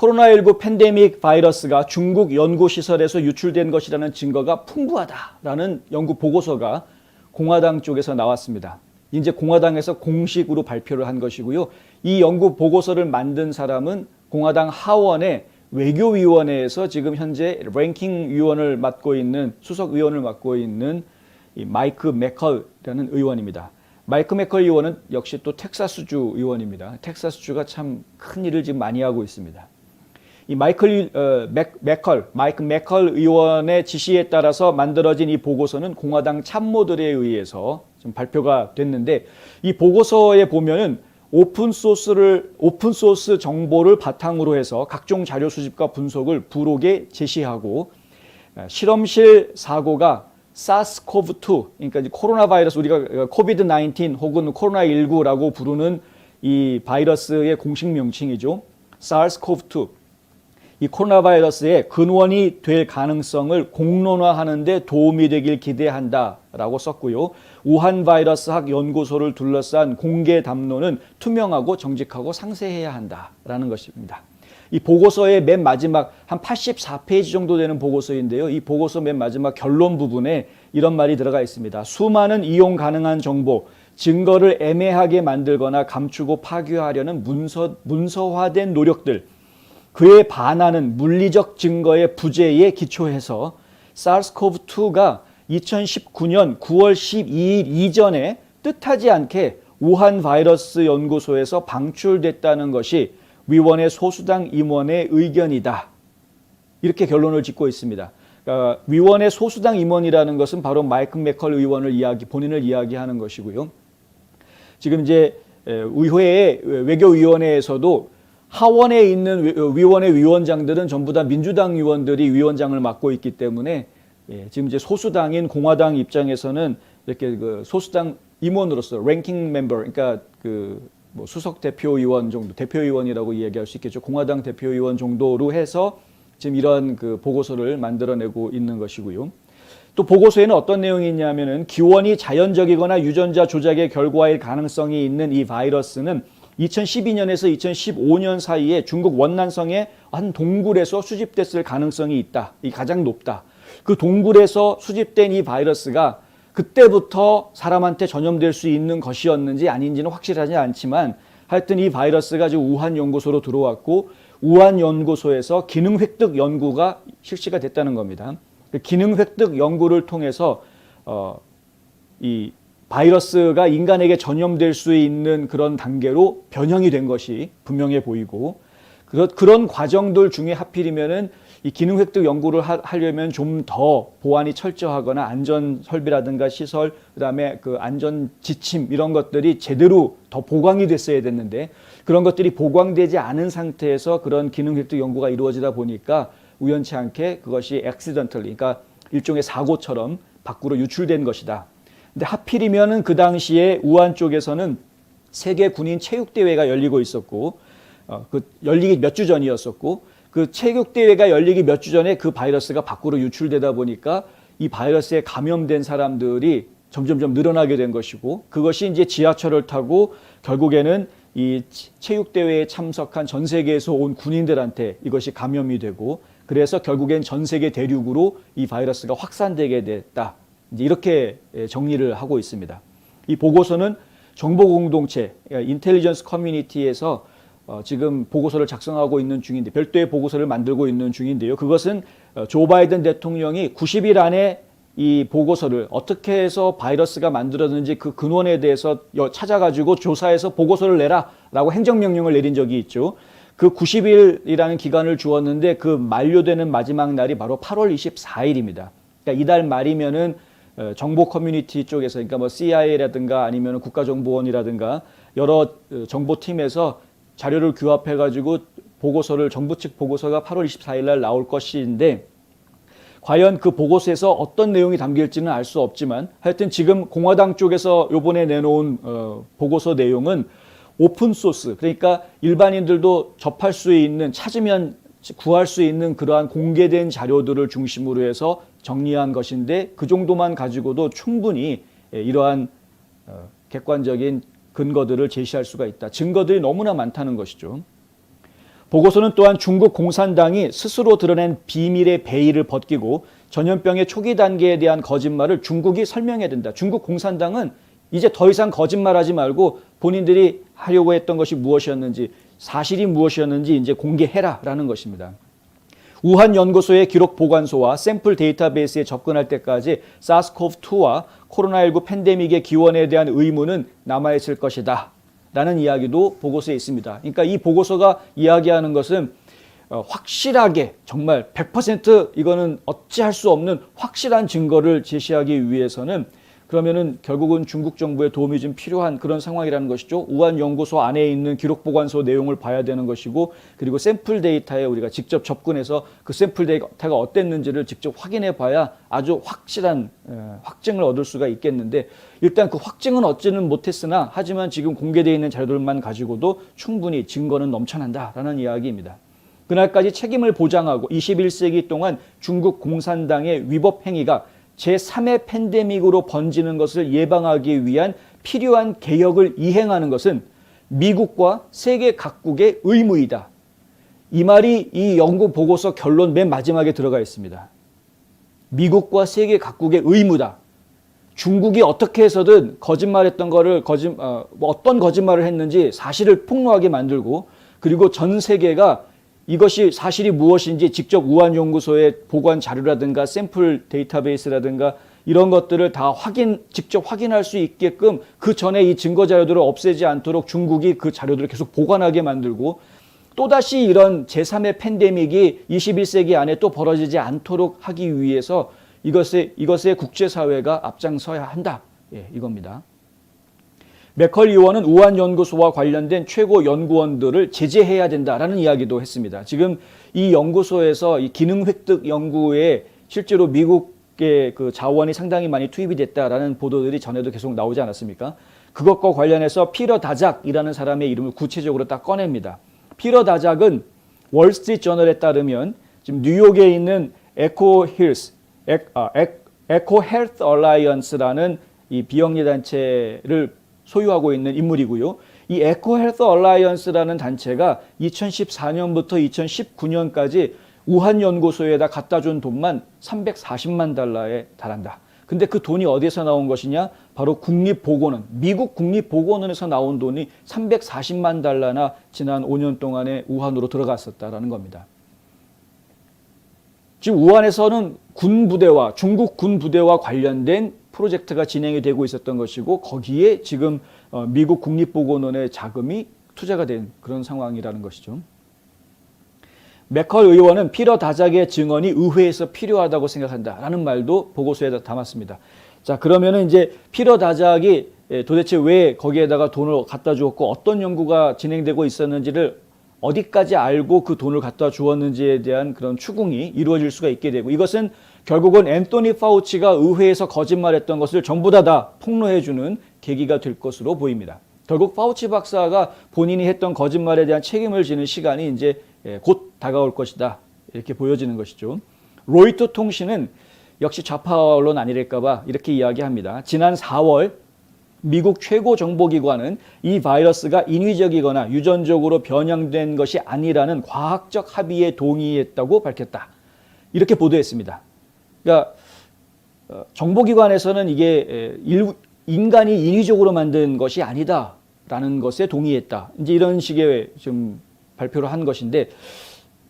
코로나19 팬데믹 바이러스가 중국 연구시설에서 유출된 것이라는 증거가 풍부하다라는 연구 보고서가 공화당 쪽에서 나왔습니다. 이제 공화당에서 공식으로 발표를 한 것이고요. 이 연구 보고서를 만든 사람은 공화당 하원의 외교위원회에서 지금 현재 랭킹 위원을 맡고 있는 수석 위원을 맡고 있는 이 마이크 맥컬이라는 의원입니다. 마이크 맥컬 의원은 역시 또 텍사스주 의원입니다. 텍사스주가 참 큰 일을 지금 많이 하고 있습니다. 이 마이크 맥컬 의원의 지시에 따라서 만들어진 이 보고서는 공화당 참모들에 의해서 좀 발표가 됐는데, 이 보고서에 보면은 오픈소스 정보를 바탕으로 해서 각종 자료 수집과 분석을 부록에 제시하고, 실험실 사고가 사스코브2, 그러니까 이제 코로나 바이러스, 우리가 코비드-19 혹은 코로나19라고 부르는 이 바이러스의 공식 명칭이죠. SARS-CoV-2. 이 코로나 바이러스의 근원이 될 가능성을 공론화하는 데 도움이 되길 기대한다라고 썼고요. 우한 바이러스학 연구소를 둘러싼 공개 담론은 투명하고 정직하고 상세해야 한다라는 것입니다. 이 보고서의 맨 마지막 한 84페이지 정도 되는 보고서인데요. 이 보고서 맨 마지막 결론 부분에 이런 말이 들어가 있습니다. 수많은 이용 가능한 정보, 증거를 애매하게 만들거나 감추고 파괴하려는 문서화된 노력들, 그에 반하는 물리적 증거의 부재에 기초해서 SARS-CoV-2가 2019년 9월 12일 이전에 뜻하지 않게 우한 바이러스 연구소에서 방출됐다는 것이 위원회 소수당 임원의 의견이다. 이렇게 결론을 짓고 있습니다. 그러니까 위원회 소수당 임원이라는 것은 바로 마이크 맥컬 의원을 본인을 이야기하는 것이고요. 지금 이제 의회의 외교위원회에서도 하원에 있는 위원회 위원장들은 전부 다 민주당 의원들이 위원장을 맡고 있기 때문에 지금 이제 소수당인 공화당 입장에서는 이렇게 그 소수당 임원으로서 랭킹 멤버, 그러니까 그 뭐 수석 대표의원 정도, 대표의원이라고 이야기할 수 있겠죠. 공화당 대표의원 정도로 해서 지금 이런 그 보고서를 만들어내고 있는 것이고요. 또 보고서에는 어떤 내용이 있냐면은 기원이 자연적이거나 유전자 조작의 결과일 가능성이 있는 이 바이러스는 2012년에서 2015년 사이에 중국 원난성의 한 동굴에서 수집됐을 가능성이 있다. 이 가장 높다. 그 동굴에서 수집된 이 바이러스가 그때부터 사람한테 전염될 수 있는 것이었는지 아닌지는 확실하지 않지만 하여튼 이 바이러스가 지금 우한 연구소로 들어왔고 우한 연구소에서 기능 획득 연구가 실시가 됐다는 겁니다. 기능 획득 연구를 통해서 이 바이러스가 인간에게 전염될 수 있는 그런 단계로 변형이 된 것이 분명해 보이고, 그런 과정들 중에 하필이면은 이 기능 획득 연구를 하려면 좀 더 보안이 철저하거나 안전 설비라든가 시설, 그다음에 그 안전 지침 이런 것들이 제대로 더 보강이 됐어야 됐는데 그런 것들이 보강되지 않은 상태에서 그런 기능 획득 연구가 이루어지다 보니까 우연치 않게 그것이 accidentally, 그러니까 일종의 사고처럼 밖으로 유출된 것이다. 근데 하필이면은 그 당시에 우한 쪽에서는 세계 군인 체육대회가 열리고 있었고, 열리기 몇 주 전이었었고, 그 체육대회가 열리기 몇 주 전에 그 바이러스가 밖으로 유출되다 보니까 이 바이러스에 감염된 사람들이 점점점 늘어나게 된 것이고, 그것이 이제 지하철을 타고 결국에는 이 체육대회에 참석한 전 세계에서 온 군인들한테 이것이 감염이 되고, 그래서 결국엔 전 세계 대륙으로 이 바이러스가 확산되게 됐다. 이제 이렇게 정리를 하고 있습니다. 이 보고서는 정보공동체, 인텔리전스 커뮤니티에서 지금 보고서를 작성하고 있는 중인데, 별도의 보고서를 만들고 있는 중인데요. 그것은 조 바이든 대통령이 90일 안에 이 보고서를 어떻게 해서 바이러스가 만들어졌는지 그 근원에 대해서 찾아가지고 조사해서 보고서를 내라라고 행정명령을 내린 적이 있죠. 그 90일이라는 기간을 주었는데 그 만료되는 마지막 날이 바로 8월 24일입니다. 그러니까 이달 말이면은 정보 커뮤니티 쪽에서, 그러니까 뭐 CIA라든가 아니면 국가정보원이라든가 여러 정보팀에서 자료를 규합해가지고 보고서를, 정부 측 보고서가 8월 24일 날 나올 것인데, 과연 그 보고서에서 어떤 내용이 담길지는 알 수 없지만 하여튼 지금 공화당 쪽에서 요번에 내놓은 보고서 내용은 오픈소스, 그러니까 일반인들도 접할 수 있는, 찾으면 구할 수 있는 그러한 공개된 자료들을 중심으로 해서 정리한 것인데, 그 정도만 가지고도 충분히 이러한 객관적인 근거들을 제시할 수가 있다. 증거들이 너무나 많다는 것이죠. 보고서는 또한 중국 공산당이 스스로 드러낸 비밀의 베일을 벗기고 전염병의 초기 단계에 대한 거짓말을 중국이 설명해야 된다. 중국 공산당은 이제 더 이상 거짓말하지 말고 본인들이 하려고 했던 것이 무엇이었는지, 사실이 무엇이었는지 이제 공개해라라는 것입니다. 우한 연구소의 기록 보관소와 샘플 데이터베이스에 접근할 때까지 사스코브2와 코로나19 팬데믹의 기원에 대한 의문은 남아있을 것이다 라는 이야기도 보고서에 있습니다. 그러니까 이 보고서가 이야기하는 것은 확실하게 정말 100% 이거는 어찌할 수 없는 확실한 증거를 제시하기 위해서는 그러면은 결국은 중국 정부의 도움이 좀 필요한 그런 상황이라는 것이죠. 우한 연구소 안에 있는 기록 보관소 내용을 봐야 되는 것이고, 그리고 샘플 데이터에 우리가 직접 접근해서 그 샘플 데이터가 어땠는지를 직접 확인해 봐야 아주 확실한 확증을 얻을 수가 있겠는데, 일단 그 확증은 얻지는 못했으나 하지만 지금 공개되어 있는 자료들만 가지고도 충분히 증거는 넘쳐난다라는 이야기입니다. 그날까지 책임을 보장하고 21세기 동안 중국 공산당의 위법 행위가 제3의 팬데믹으로 번지는 것을 예방하기 위한 필요한 개혁을 이행하는 것은 미국과 세계 각국의 의무이다. 이 말이 이 연구 보고서 결론 맨 마지막에 들어가 있습니다. 미국과 세계 각국의 의무다. 중국이 어떻게 해서든 거짓말했던 거를 어떤 거짓말을 했는지 사실을 폭로하게 만들고, 그리고 전 세계가 이것이 사실이 무엇인지 직접 우한 연구소의 보관 자료라든가 샘플 데이터베이스라든가 이런 것들을 다 직접 확인할 수 있게끔 그 전에 이 증거 자료들을 없애지 않도록 중국이 그 자료들을 계속 보관하게 만들고, 또다시 이런 제3의 팬데믹이 21세기 안에 또 벌어지지 않도록 하기 위해서 이것에 국제사회가 앞장서야 한다. 예, 이겁니다. 맥컬 의원은 우한 연구소와 관련된 최고 연구원들을 제재해야 된다라는 이야기도 했습니다. 지금 이 연구소에서 이 기능 획득 연구에 실제로 미국의 그 자원이 상당히 많이 투입이 됐다라는 보도들이 전에도 계속 나오지 않았습니까? 그것과 관련해서 피터 다작이라는 사람의 이름을 구체적으로 딱 꺼냅니다. 피터 다작은 월스트리트 저널에 따르면 지금 뉴욕에 있는 에코 헬스 얼라이언스라는 이 비영리 단체를 소유하고 있는 인물이고요. 이 에코 헬스 얼라이언스라는 단체가 2014년부터 2019년까지 우한 연구소에다 갖다 준 돈만 340만 달러에 달한다. 근데 그 돈이 어디서 나온 것이냐? 바로 국립보건원, 미국 국립보건원에서 나온 돈이 340만 달러나 지난 5년 동안에 우한으로 들어갔었다라는 겁니다. 지금 우한에서는 군부대와 중국 군부대와 관련된 프로젝트가 진행이 되고 있었던 것이고, 거기에 지금 미국 국립보건원의 자금이 투자가 된 그런 상황이라는 것이죠. 맥컬 의원은 피터 다작의 증언이 의회에서 필요하다고 생각한다라는 말도 보고서에 담았습니다. 자, 그러면은 이제 피터 다작이 도대체 왜 거기에다가 돈을 갖다 주었고 어떤 연구가 진행되고 있었는지를 어디까지 알고 그 돈을 갖다 주었는지에 대한 그런 추궁이 이루어질 수가 있게 되고, 이것은 결국은 앤토니 파우치가 의회에서 거짓말했던 것을 전부 다 폭로해주는 계기가 될 것으로 보입니다. 결국 파우치 박사가 본인이 했던 거짓말에 대한 책임을 지는 시간이 이제 곧 다가올 것이다, 이렇게 보여지는 것이죠. 로이터 통신은 역시 좌파 언론 아니랄까 봐 이렇게 이야기합니다. 지난 4월 미국 최고 정보기관은 이 바이러스가 인위적이거나 유전적으로 변형된 것이 아니라는 과학적 합의에 동의했다고 밝혔다. 이렇게 보도했습니다. 그러니까 정보기관에서는 이게 인간이 인위적으로 만든 것이 아니다라는 것에 동의했다. 이제 이런 식의 좀 발표를 한 것인데,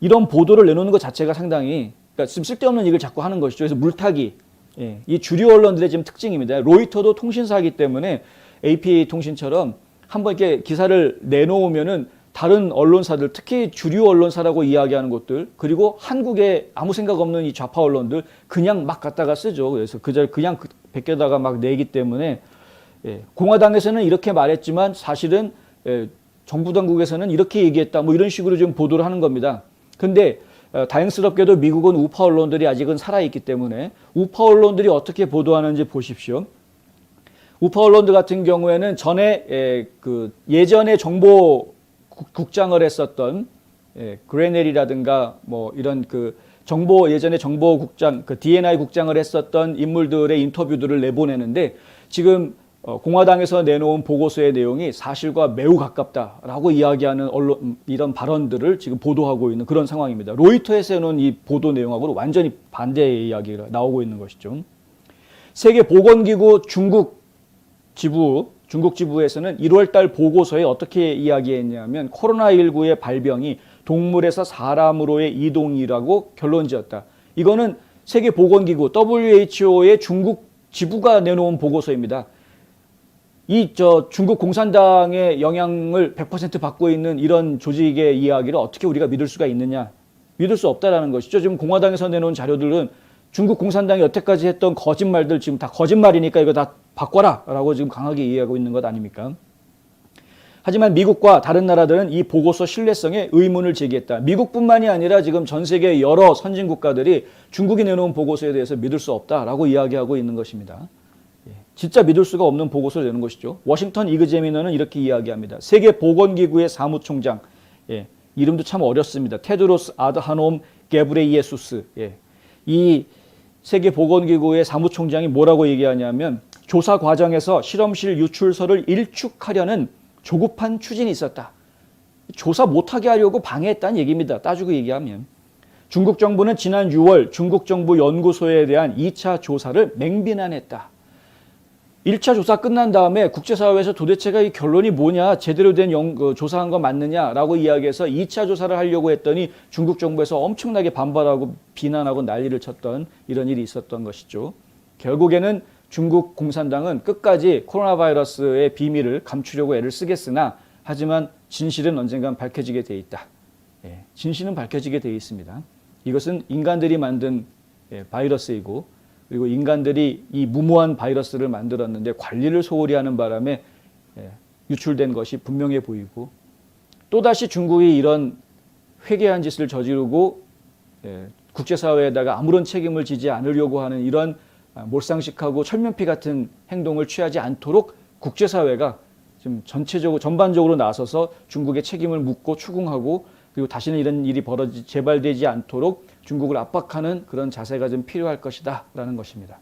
이런 보도를 내놓는 것 자체가 상당히, 그러니까 좀 쓸데없는 얘기를 자꾸 하는 것이죠. 그래서 물타기. 예, 이 주류 언론들의 지금 특징입니다. 로이터도 통신사이기 때문에 AP 통신처럼 한번 이렇게 기사를 내놓으면은 다른 언론사들, 특히 주류 언론사라고 이야기하는 것들, 그리고 한국에 아무 생각 없는 이 좌파 언론들 그냥 막 갖다가 쓰죠. 그래서 그냥 베껴다가 막 내기 때문에, 예, 공화당에서는 이렇게 말했지만 사실은 정부 당국에서는 이렇게 얘기했다, 뭐 이런 식으로 좀 보도를 하는 겁니다. 근데 다행스럽게도 미국은 우파 언론들이 아직은 살아있기 때문에 우파 언론들이 어떻게 보도하는지 보십시오. 우파 언론들 같은 경우에는 전에 예전에 정보국장을 했었던 그레넬이라든가 뭐 이런 예전에 정보국장, D&I 국장을 했었던 인물들의 인터뷰들을 내보내는데, 지금 공화당에서 내놓은 보고서의 내용이 사실과 매우 가깝다라고 이야기하는 언론 이런 발언들을 지금 보도하고 있는 그런 상황입니다. 로이터에서 해놓은 이 보도 내용하고는 완전히 반대의 이야기가 나오고 있는 것이죠. 세계보건기구 중국 지부에서는 1월 달 보고서에 어떻게 이야기했냐면 코로나19의 발병이 동물에서 사람으로의 이동이라고 결론지었다. 이거는 세계보건기구 WHO의 중국 지부가 내놓은 보고서입니다. 중국 공산당의 영향을 100% 받고 있는 이런 조직의 이야기를 어떻게 우리가 믿을 수가 있느냐? 믿을 수 없다라는 것이죠. 지금 공화당에서 내놓은 자료들은 중국 공산당이 여태까지 했던 거짓말들 지금 다 거짓말이니까 이거 다 바꿔라 라고 지금 강하게 이해하고 있는 것 아닙니까? 하지만 미국과 다른 나라들은 이 보고서 신뢰성에 의문을 제기했다. 미국뿐만이 아니라 지금 전 세계 여러 선진 국가들이 중국이 내놓은 보고서에 대해서 믿을 수 없다라고 이야기하고 있는 것입니다. 진짜 믿을 수가 없는 보고서를 내는 것이죠. 워싱턴 이그제미너는 이렇게 이야기합니다. 세계보건기구의 사무총장, 이름도 참 어렵습니다. 테드로스 아드하놈 게브레이에수스. 이 세계보건기구의 사무총장이 뭐라고 얘기하냐면 조사 과정에서 실험실 유출설을 일축하려는 조급한 추진이 있었다. 조사 못하게 하려고 방해했다는 얘기입니다. 따지고 얘기하면. 중국 정부는 지난 6월 중국 정부 연구소에 대한 2차 조사를 맹비난했다. 1차 조사 끝난 다음에 국제사회에서 도대체가 이 결론이 뭐냐, 제대로 된 조사한 거 맞느냐라고 이야기해서 2차 조사를 하려고 했더니 중국 정부에서 엄청나게 반발하고 비난하고 난리를 쳤던 이런 일이 있었던 것이죠. 결국에는 중국 공산당은 끝까지 코로나 바이러스의 비밀을 감추려고 애를 쓰겠으나 하지만 진실은 언젠간 밝혀지게 돼 있다. 진실은 밝혀지게 돼 있습니다. 이것은 인간들이 만든 바이러스이고 그리고 인간들이 이 무모한 바이러스를 만들었는데 관리를 소홀히 하는 바람에 유출된 것이 분명해 보이고 또다시 중국이 이런 회개한 짓을 저지르고 국제사회에다가 아무런 책임을 지지 않으려고 하는 이런 몰상식하고 철면피 같은 행동을 취하지 않도록 국제사회가 지금 전반적으로 나서서 중국의 책임을 묻고 추궁하고 그리고 다시는 이런 일이 재발되지 않도록 중국을 압박하는 그런 자세가 좀 필요할 것이다 라는 것입니다.